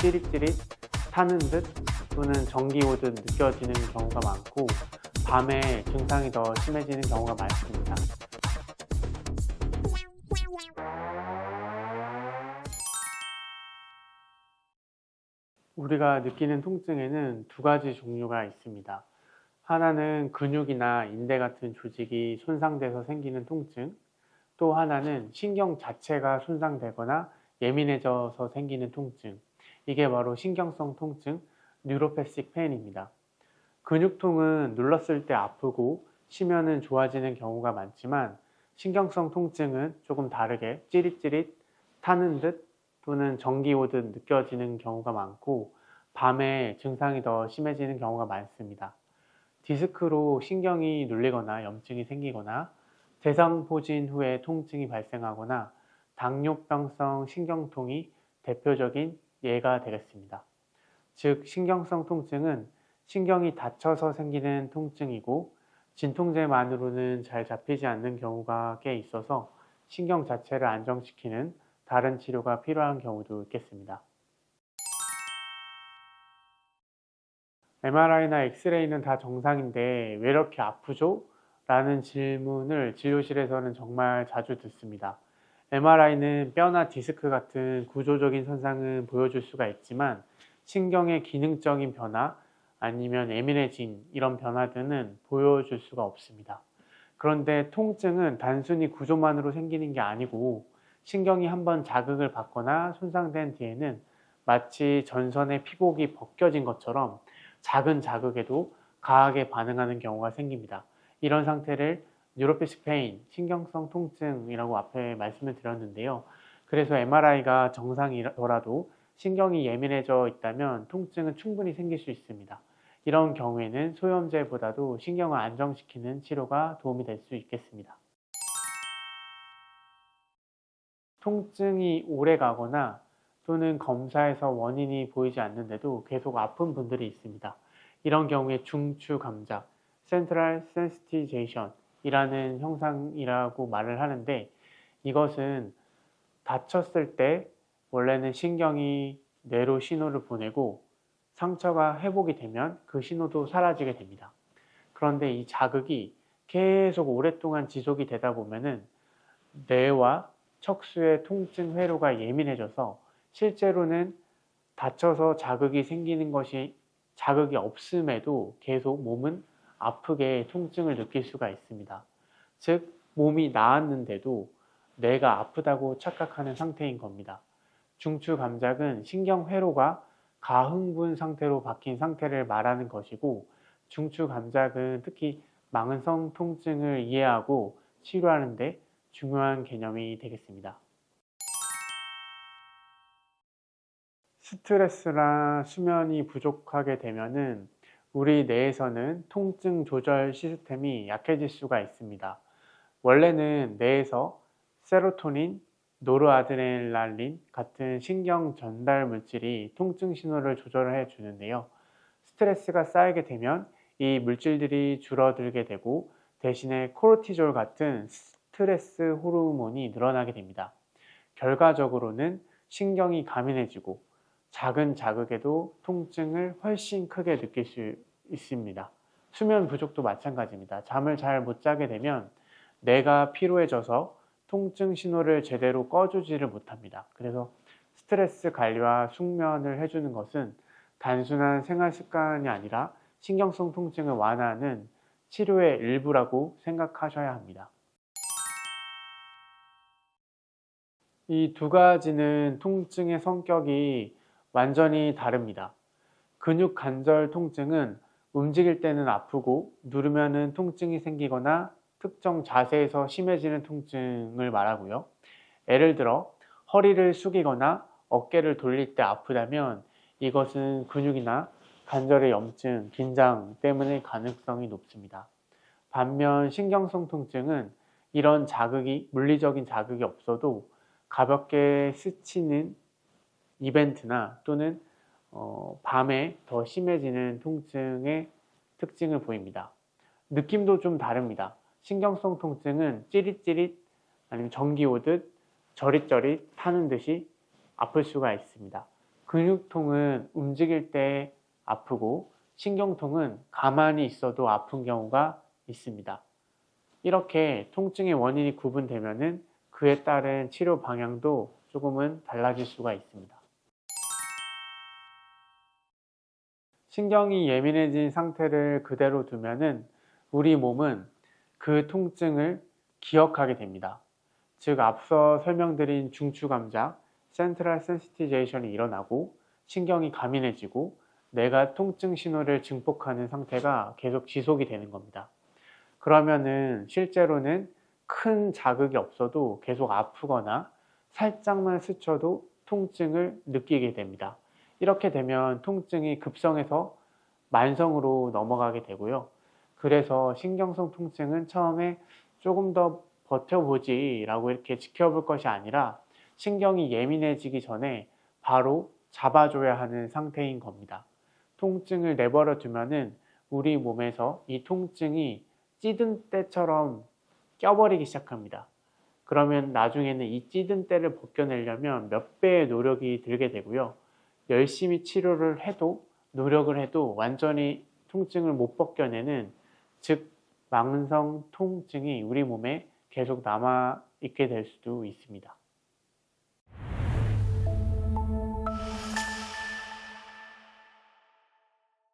찌릿찌릿 타는 듯 또는 전기 오듯 느껴지는 경우가 많고 밤에 증상이 더 심해지는 경우가 많습니다. 우리가 느끼는 통증에는 두 가지 종류가 있습니다. 하나는 근육이나 인대 같은 조직이 손상돼서 생기는 통증, 또 하나는 신경 자체가 손상되거나 예민해져서 생기는 통증. 이게 바로 신경성 통증, 뉴로패식 페인입니다. 근육통은 눌렀을 때 아프고 쉬면은 좋아지는 경우가 많지만 신경성 통증은 조금 다르게 찌릿찌릿 타는 듯 또는 전기 오듯 느껴지는 경우가 많고 밤에 증상이 더 심해지는 경우가 많습니다. 디스크로 신경이 눌리거나 염증이 생기거나 대상포진 후에 통증이 발생하거나 당뇨병성 신경통이 대표적인 예가 되겠습니다. 즉 신경성 통증은 신경이 다쳐서 생기는 통증이고 진통제만으로는 잘 잡히지 않는 경우가 꽤 있어서 신경 자체를 안정시키는 다른 치료가 필요한 경우도 있겠습니다. MRI나 엑스레이는 다 정상인데 왜 이렇게 아프죠? 라는 질문을 진료실에서는 정말 자주 듣습니다. MRI는 뼈나 디스크 같은 구조적인 손상은 보여줄 수가 있지만 신경의 기능적인 변화 아니면 예민해진 이런 변화들은 보여줄 수가 없습니다. 그런데 통증은 단순히 구조만으로 생기는 게 아니고 신경이 한번 자극을 받거나 손상된 뒤에는 마치 전선의 피복이 벗겨진 것처럼 작은 자극에도 강하게 반응하는 경우가 생깁니다. 이런 상태를 뉴로패식 페인, 신경성 통증이라고 앞에 말씀을 드렸는데요. 그래서 MRI가 정상이더라도 신경이 예민해져 있다면 통증은 충분히 생길 수 있습니다. 이런 경우에는 소염제보다도 신경을 안정시키는 치료가 도움이 될 수 있겠습니다. 통증이 오래 가거나 또는 검사에서 원인이 보이지 않는데도 계속 아픈 분들이 있습니다. 이런 경우에 중추 감작, Central Sensitization 이라는 현상이라고 말을 하는데 이것은 다쳤을 때 원래는 신경이 뇌로 신호를 보내고 상처가 회복이 되면 그 신호도 사라지게 됩니다. 그런데 이 자극이 계속 오랫동안 지속이 되다 보면은 뇌와 척수의 통증 회로가 예민해져서 실제로는 다쳐서 자극이 생기는 것이 자극이 없음에도 계속 몸은 아프게 통증을 느낄 수가 있습니다. 즉 몸이 나았는데도 뇌가 아프다고 착각하는 상태인 겁니다. 중추 감작은 신경 회로가 가흥분 상태로 바뀐 상태를 말하는 것이고 중추 감작은 특히 망성 통증을 이해하고 치료하는 데 중요한 개념이 되겠습니다. 스트레스나 수면이 부족하게 되면은 우리 뇌에서는 통증 조절 시스템이 약해질 수가 있습니다. 원래는 뇌에서 세로토닌, 노르아드레날린 같은 신경 전달 물질이 통증 신호를 조절해 주는데요. 스트레스가 쌓이게 되면 이 물질들이 줄어들게 되고 대신에 코르티졸 같은 스트레스 호르몬이 늘어나게 됩니다. 결과적으로는 신경이 가민해지고 작은 자극에도 통증을 훨씬 크게 느낄 수 있습니다. 수면 부족도 마찬가지입니다. 잠을 잘 못 자게 되면 뇌가 피로해져서 통증 신호를 제대로 꺼주지를 못합니다. 그래서 스트레스 관리와 숙면을 해주는 것은 단순한 생활 습관이 아니라 신경성 통증을 완화하는 치료의 일부라고 생각하셔야 합니다. 이 두 가지는 통증의 성격이 완전히 다릅니다. 근육 관절 통증은 움직일 때는 아프고 누르면은 통증이 생기거나 특정 자세에서 심해지는 통증을 말하고요. 예를 들어 허리를 숙이거나 어깨를 돌릴 때 아프다면 이것은 근육이나 관절의 염증, 긴장 때문일 가능성이 높습니다. 반면 신경성 통증은 이런 자극이 물리적인 자극이 없어도 가볍게 스치는 이벤트나 또는 밤에 더 심해지는 통증의 특징을 보입니다. 느낌도 좀 다릅니다. 신경성 통증은 찌릿찌릿 아니면 전기 오듯 저릿저릿 타는 듯이 아플 수가 있습니다. 근육통은 움직일 때 아프고 신경통은 가만히 있어도 아픈 경우가 있습니다. 이렇게 통증의 원인이 구분되면은 그에 따른 치료 방향도 조금은 달라질 수가 있습니다. 신경이 예민해진 상태를 그대로 두면은 우리 몸은 그 통증을 기억하게 됩니다. 즉 앞서 설명드린 중추감작, 센트럴 센시티제이션이 일어나고 신경이 가민해지고 뇌가 통증 신호를 증폭하는 상태가 계속 지속이 되는 겁니다. 그러면은 실제로는 큰 자극이 없어도 계속 아프거나 살짝만 스쳐도 통증을 느끼게 됩니다. 이렇게 되면 통증이 급성에서 만성으로 넘어가게 되고요. 그래서 신경성 통증은 처음에 조금 더 버텨보지 라고 이렇게 지켜볼 것이 아니라 신경이 예민해지기 전에 바로 잡아줘야 하는 상태인 겁니다. 통증을 내버려 두면은 우리 몸에서 이 통증이 찌든 때처럼 껴버리기 시작합니다. 그러면 나중에는 이 찌든 때를 벗겨내려면 몇 배의 노력이 들게 되고요. 열심히 치료를 해도 노력을 해도 완전히 통증을 못 벗겨내는, 즉 만성 통증이 우리 몸에 계속 남아 있게 될 수도 있습니다.